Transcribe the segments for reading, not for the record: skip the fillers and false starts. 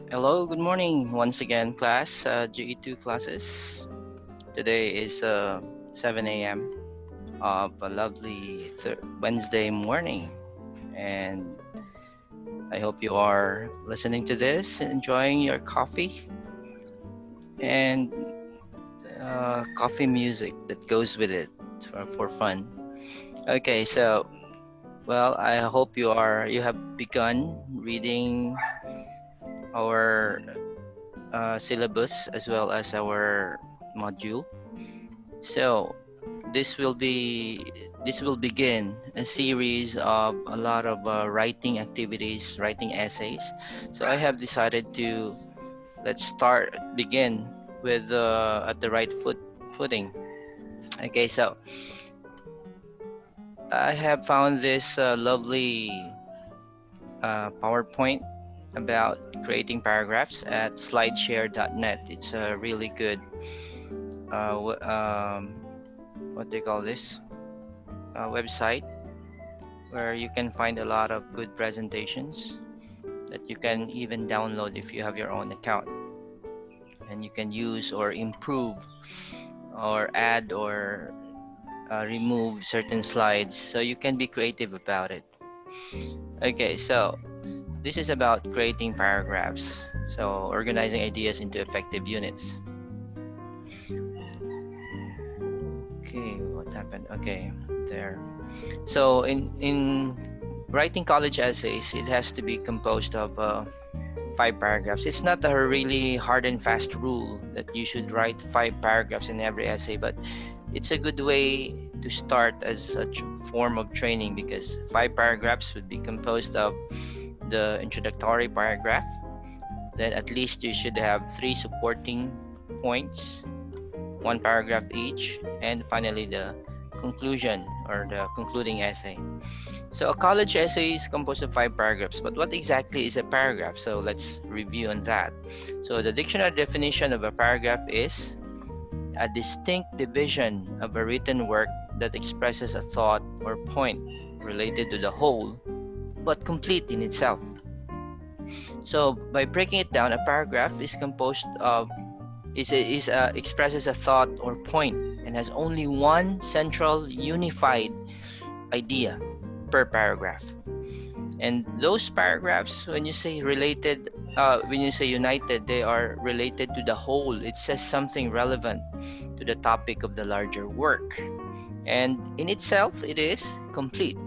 Hello, good morning once again, class, GE2 classes. Today is 7 a.m. of a lovely Wednesday morning, and I hope you are listening to this, enjoying your coffee and coffee music that goes with it for fun. Okay, so well, I hope you have begun reading our syllabus as well as our module. So this will begin a series of a lot of writing activities, writing essays. So I have decided to begin with at the right footing. Okay, so I have found this lovely PowerPoint about creating paragraphs at slideshare.net. It's a really good what they call this website where you can find a lot of good presentations that you can even download if you have your own account, and you can use or improve or add or remove certain slides, so you can be creative about it. Okay, so this is about creating paragraphs, so organizing ideas into effective units. Okay, what happened? Okay, there. So in writing college essays, it has to be composed of 5 paragraphs. It's not a really hard and fast rule that you should write 5 paragraphs in every essay, but it's a good way to start as such form of training, because 5 paragraphs would be composed of the introductory paragraph. Then at least you should have 3 supporting points, 1 paragraph each, and finally the conclusion or the concluding essay. So a college essay is composed of 5 paragraphs, but what exactly is a paragraph? So let's review on that. So the dictionary definition of a paragraph is a distinct division of a written work that expresses a thought or point related to the whole, but complete in itself. So by breaking it down, a paragraph is composed of expresses a thought or point and has only one central unified idea per paragraph. And those paragraphs, when you say related, when you say united, they are related to the whole. It says something relevant to the topic of the larger work. And in itself, it is complete.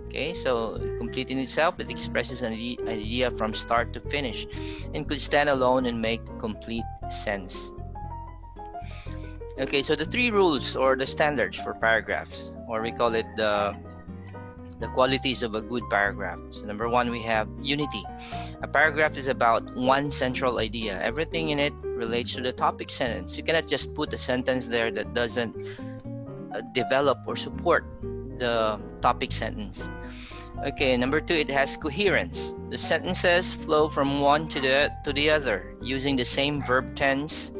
Okay, so complete in itself, it expresses an idea from start to finish and could stand alone and make complete sense. Okay, so the 3 rules or the standards for paragraphs, or we call it the qualities of a good paragraph. So number 1, we have unity. A paragraph is about one central idea. Everything in it relates to the topic sentence. You cannot just put a sentence there that doesn't develop or support the topic sentence. Okay, number 2, it has coherence. The sentences flow from one to the other using the same verb tense,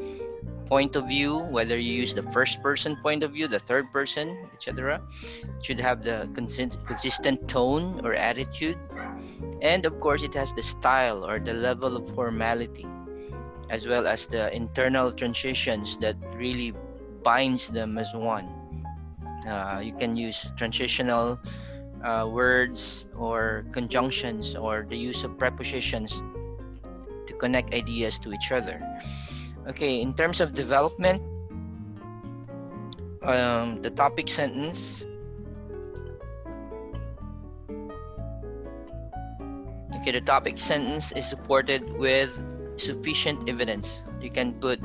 point of view, whether you use the first person point of view, the third person, etc. It should have the consistent tone or attitude. And of course, it has the style or the level of formality, as well as the internal transitions that really binds them as one. You can use transitional words or conjunctions or the use of prepositions to connect ideas to each other. Okay, in terms of development, the topic sentence. Okay, the topic sentence is supported with sufficient evidence. You can put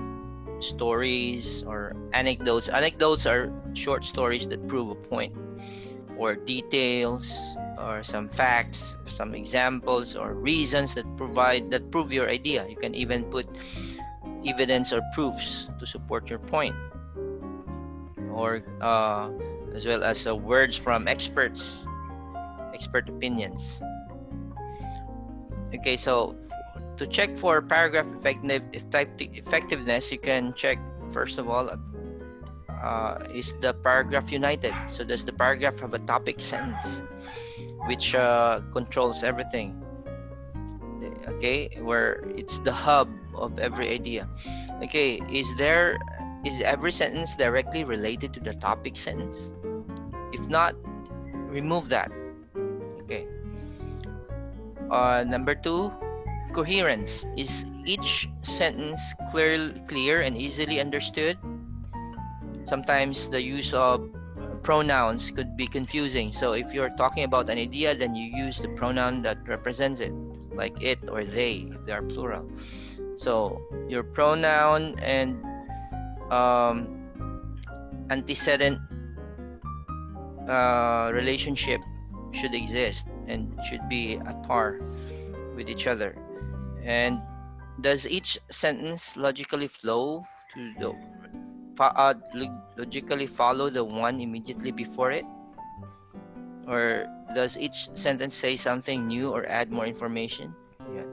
stories or anecdotes. Anecdotes are short stories that prove a point, or details, or some facts, some examples, or reasons that prove your idea. You can even put evidence or proofs to support your point, or as well as words from expert opinions. Okay, so to check for paragraph effectiveness, you can check first of all, is the paragraph united? So does the paragraph have a topic sentence which controls everything? okay, where it's the hub of every idea. Okay, is every sentence directly related to the topic sentence? If not, remove that. Okay. Number two, coherence. Is each sentence clear and easily understood? Sometimes the use of pronouns could be confusing. So if you're talking about an idea, then you use the pronoun that represents it, like it or they, if they are plural. So your pronoun and antecedent relationship should exist and should be at par with each other. And does each sentence logically flow to the logically follow the one immediately before it? Or does each sentence say something new or add more information? Yeah.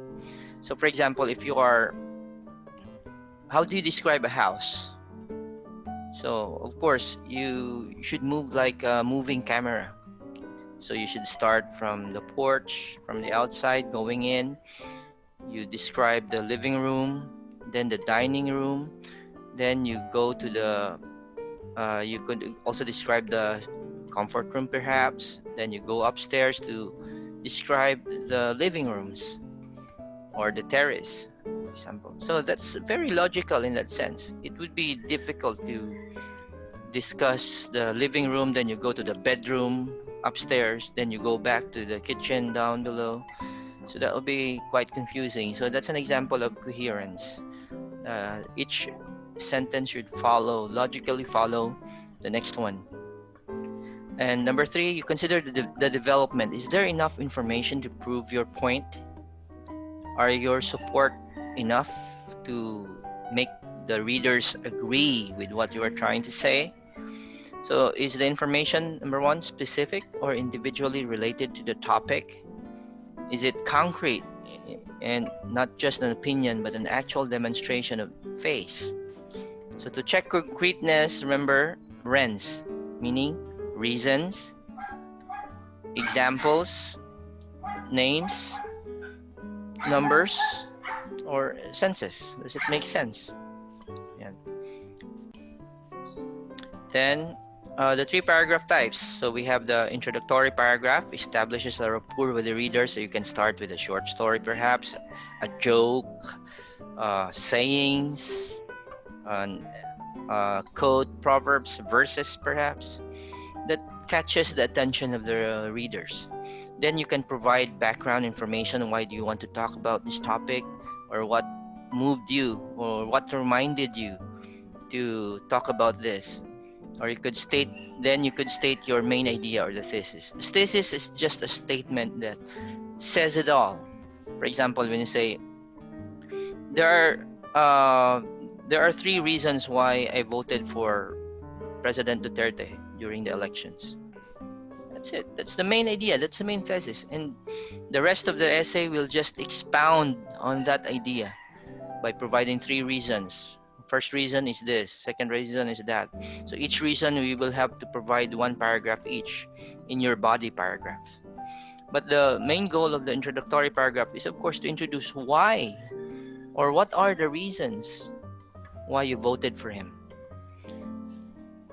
So for example, if you are, how do you describe a house? So of course you should move like a moving camera. So you should start from the porch, from the outside going in. You describe the living room, then the dining room, then you go to the you could also describe the comfort room perhaps, then you go upstairs to describe the living rooms or the terrace, for example. So that's very logical in that sense. It would be difficult to discuss the living room, then you go to the bedroom upstairs, then you go back to the kitchen down below. So that would be quite confusing. So that's an example of coherence. Each sentence should logically follow the next one. And number three, you consider the development. Is there enough information to prove your point? Are your support enough to make the readers agree with what you are trying to say? So is the information, number one, specific or individually related to the topic? Is it concrete and not just an opinion, but an actual demonstration of face? So to check concreteness, remember RENs, meaning reasons, examples, names, numbers, or senses. Does it make sense? Yeah. Then the three paragraph types. So we have the introductory paragraph, establishes a rapport with the reader. So you can start with a short story, perhaps a joke, sayings, quote, proverbs, verses, perhaps that catches the attention of the readers. Then you can provide background information. Why do you want to talk about this topic, or what moved you, or what reminded you to talk about this? Or you could state your main idea or the thesis. Thesis is just a statement that says it all. For example, when you say there are three reasons why I voted for President Duterte during the elections. That's it. That's the main idea. That's the main thesis. And the rest of the essay will just expound on that idea by providing three reasons. First reason is this, second reason is that. So each reason we will have to provide one paragraph each in your body paragraph. But the main goal of the introductory paragraph is of course to introduce why, or what are the reasons why you voted for him,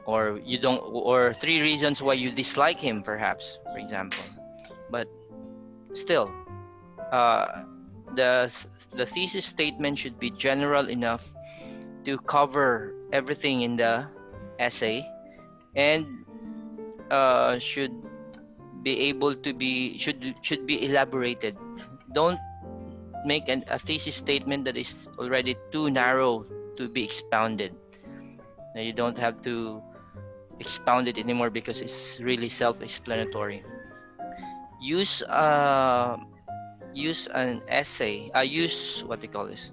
or you don't, or three reasons why you dislike him perhaps, for example. But still, the thesis statement should be general enough to cover everything in the essay, and should be able to be should be elaborated. Don't make a thesis statement that is already too narrow to be expounded. Now you don't have to expound it anymore because it's really self-explanatory. Use an essay. Use what they call this.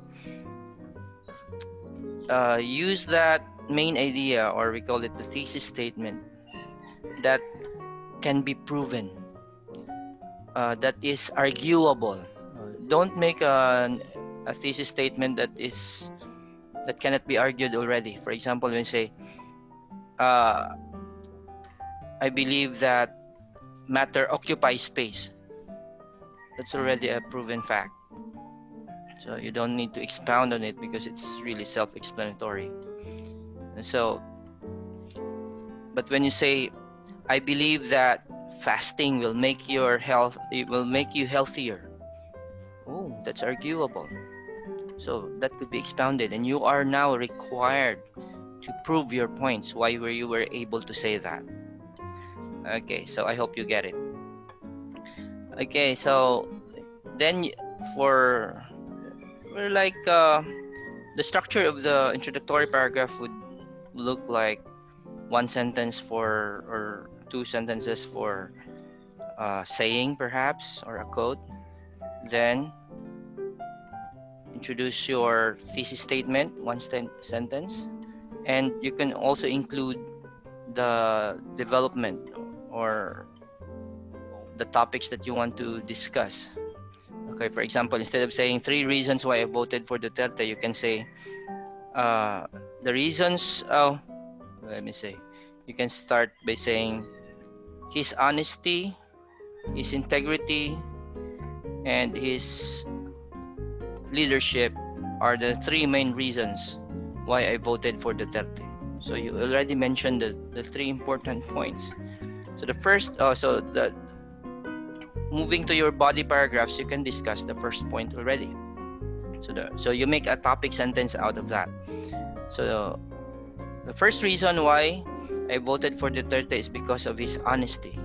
Use that main idea, or we call it the thesis statement, that can be proven, that is arguable. Don't make a thesis statement that cannot be argued already. For example, when you say, I believe that matter occupies space. That's already a proven fact. So you don't need to expound on it because it's really self-explanatory. And so, but when you say, I believe that fasting will make your health, it will make you healthier. Oh, that's arguable. So that could be expounded, and you are now required to prove your points why you were able to say that. Okay, so I hope you get it. Okay, so then for like the structure of the introductory paragraph would look like one sentence for, or two sentences for saying perhaps, or a quote. Then introduce your thesis statement, one sentence, and you can also include the development or the topics that you want to discuss. Okay, for example, instead of saying 3 reasons why I voted for Duterte, you can say the reasons. Oh, let me say, you can start by saying his honesty, his integrity, and his leadership are the 3 main reasons why I voted for Duterte. So you already mentioned the 3 important points. So the first, so the moving to your body paragraphs, you can discuss the first point already. So you make a topic sentence out of that. So the first reason why I voted for Duterte is because of his honesty.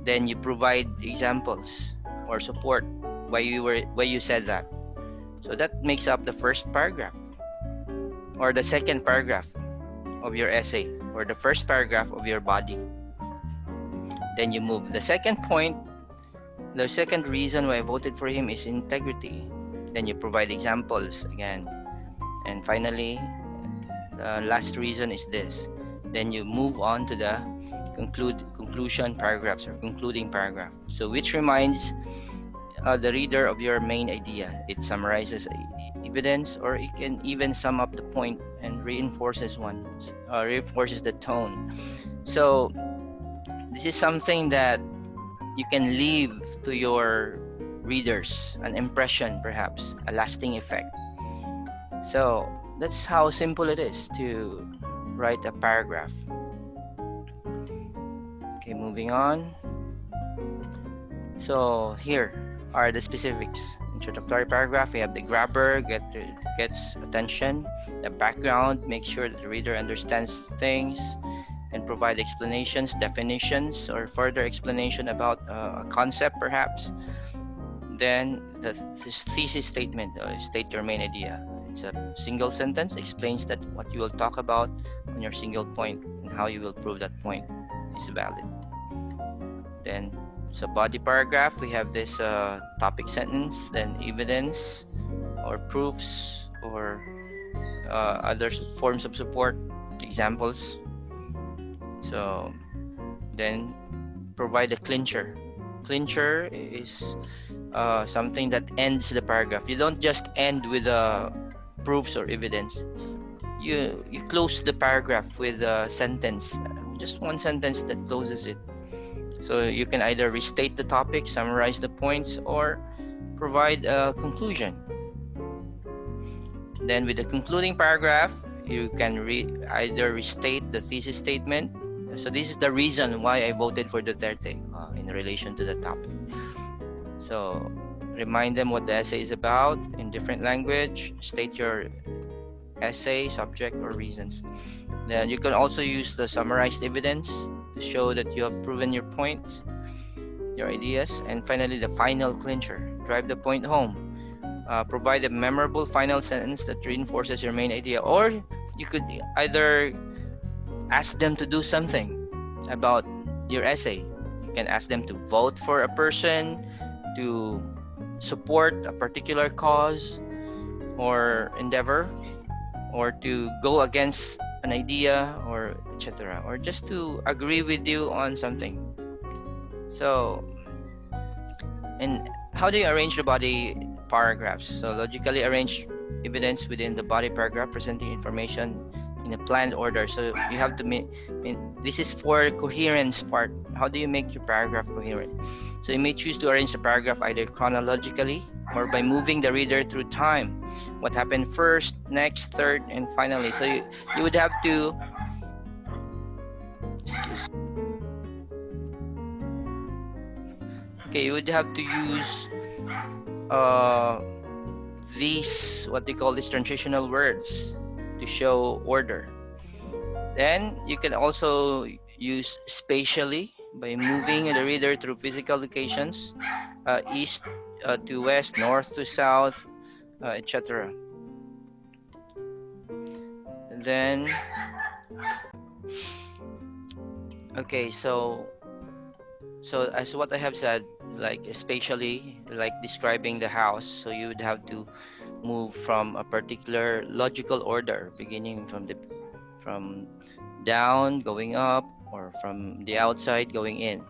Then you provide examples or support why you said that. So that makes up the first paragraph, or the second paragraph of your essay, or the first paragraph of your body. Then you move the second point. The second reason why I voted for him is integrity. Then you provide examples again. And finally, the last reason is this. Then you move on to the conclusion paragraphs, or concluding paragraph. So which reminds the reader of your main idea. It summarizes evidence, or it can even sum up the point and reinforces the tone. So this is something that you can leave to your readers, an impression, perhaps a lasting effect. So that's how simple it is to write a paragraph. Okay, moving on. So here are the specifics. Introductory paragraph, we have the grabber, gets attention. The background, make sure that the reader understands things and provide explanations, definitions, or further explanation about a concept perhaps. Then the thesis statement, state your main idea. It's a single sentence, explains that what you will talk about on your single point and how you will prove that point is valid. Then so body paragraph, we have this topic sentence, then evidence or proofs, or other forms of support, examples. So then provide a clincher. Clincher is something that ends the paragraph. You don't just end with proofs or evidence. You close the paragraph with a sentence, just one sentence that closes it. So you can either restate the topic, summarize the points, or provide a conclusion. Then with the concluding paragraph, you can either restate the thesis statement. So this is the reason why I voted for Duterte in relation to the topic. So remind them what the essay is about in different language. State your essay, subject, or reasons. Then you can also use the summarized evidence to show that you have proven your points, your ideas. And finally, the final clincher. Drive the point home. Provide a memorable final sentence that reinforces your main idea. Or you could either ask them to do something about your essay. You can ask them to vote for a person, to support a particular cause or endeavor, or to go against an idea, or etc., or just to agree with you on something. So, and how do you arrange the body paragraphs? So logically arrange evidence within the body paragraph, presenting information in a planned order. So you have to this is for coherence part. How do you make your paragraph coherent? So you may choose to arrange the paragraph either chronologically or by moving the reader through time. What happened first, next, third, and finally. So you would have to, excuse, okay, you would have to use these, what they call these transitional words to show order. Then you can also use spatially by moving the reader through physical locations, east to west, north to south, etc. Then, okay, so as what I have said, like spatially, like describing the house, so you would have to move from a particular logical order, beginning from down going up, or from the outside going in.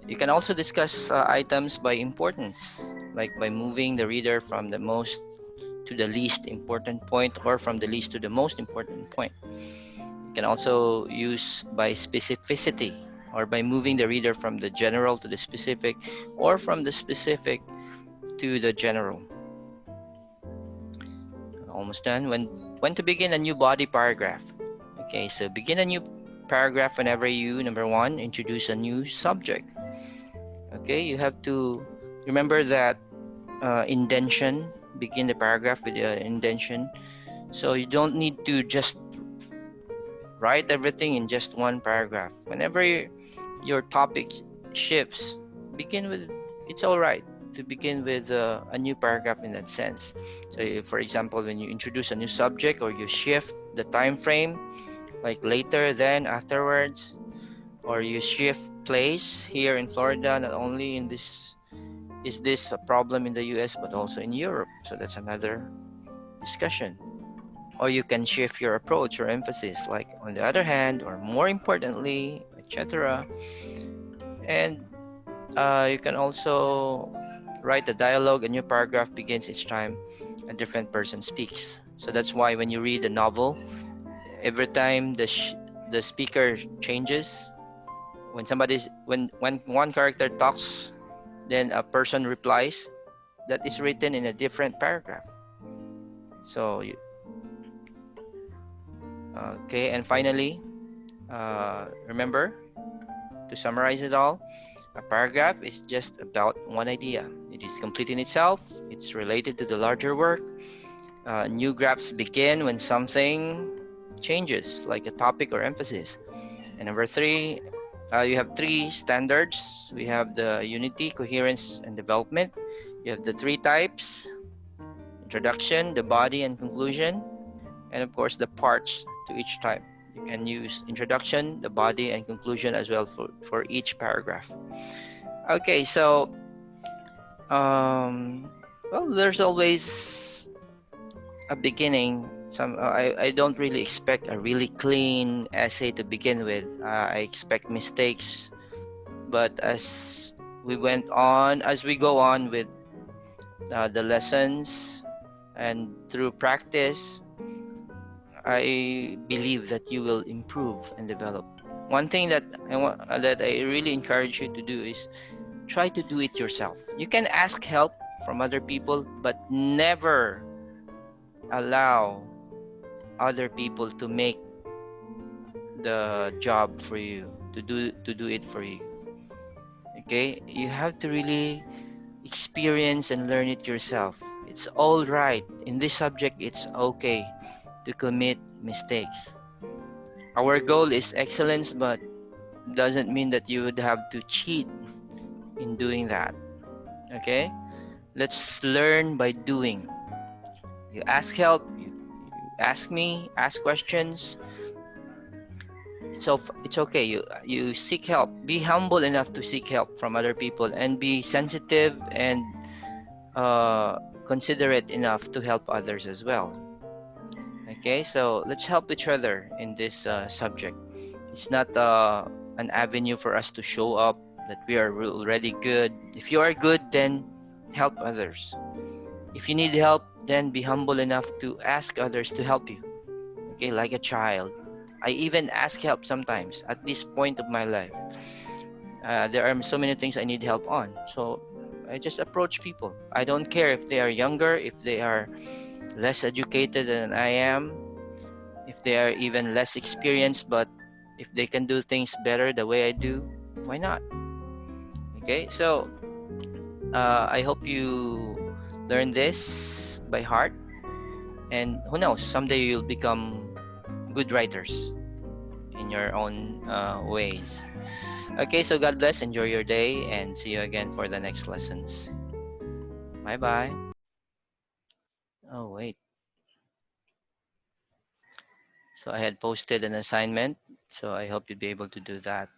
You can also discuss items by importance, like by moving the reader from the most to the least important point, or from the least to the most important point. You can also use by specificity, or by moving the reader from the general to the specific, or from the specific to the general. Almost done. When to begin a new body paragraph. Okay, so begin a new paragraph whenever you, number one, introduce a new subject. Okay, you have to remember that indentation, begin the paragraph with the indentation. So you don't need to just write everything in just one paragraph. Whenever your topic shifts, begin with, it's all right to begin with a new paragraph in that sense. So if, for example, when you introduce a new subject, or you shift the time frame, like later, then, afterwards, or you shift place here in Florida, not only in this, is this a problem in the US, but also in Europe. So that's another discussion. Or you can shift your approach or emphasis, like on the other hand, or more importantly, etc. And you can also write a dialogue. A new paragraph begins each time a different person speaks. So that's why when you read a novel, every time the speaker changes, when one character talks, then a person replies, that is written in a different paragraph. So okay, and finally, remember, to summarize it all, a paragraph is just about one idea. It is complete in itself. It's related to the larger work. New graphs begin when something changes, like a topic or emphasis. And number three, you have three standards. We have the unity, coherence, and development. You have the three types: introduction, the body, and conclusion. And of course, the parts to each type. You can use introduction, the body, and conclusion as well for each paragraph. Okay, so well, there's always a beginning. I don't really expect a really clean essay to begin with. I expect mistakes, but as we go on with the lessons and through practice, I believe that you will improve and develop. One thing that I really encourage you to do is try to do it yourself. You can ask help from other people, but never allow other people to make the job for you, to do it for you. Okay, you have to really experience and learn it yourself. It's all right in this subject. It's okay to commit mistakes. Our goal is excellence, but doesn't mean that you would have to cheat in doing that. Okay, let's learn by doing. You ask help, you ask me, ask questions. It's okay. You seek help. Be humble enough to seek help from other people, and be sensitive and considerate enough to help others as well. Okay, so let's help each other in this subject. It's not an avenue for us to show up that we are already good. If you are good, then help others. If you need help, then be humble enough to ask others to help you. Okay, like a child. I even ask help sometimes at this point of my life. There are so many things I need help on. So I just approach people. I don't care if they are younger, if they are less educated than I am, if they are even less experienced, but if they can do things better the way I do, why not? Okay, so I hope you learn this by heart, and who knows, someday you'll become good writers in your own ways. Okay, so God bless, enjoy your day, and see you again for the next lessons. Bye bye. Oh, wait. So I had posted an assignment, so I hope you'll be able to do that.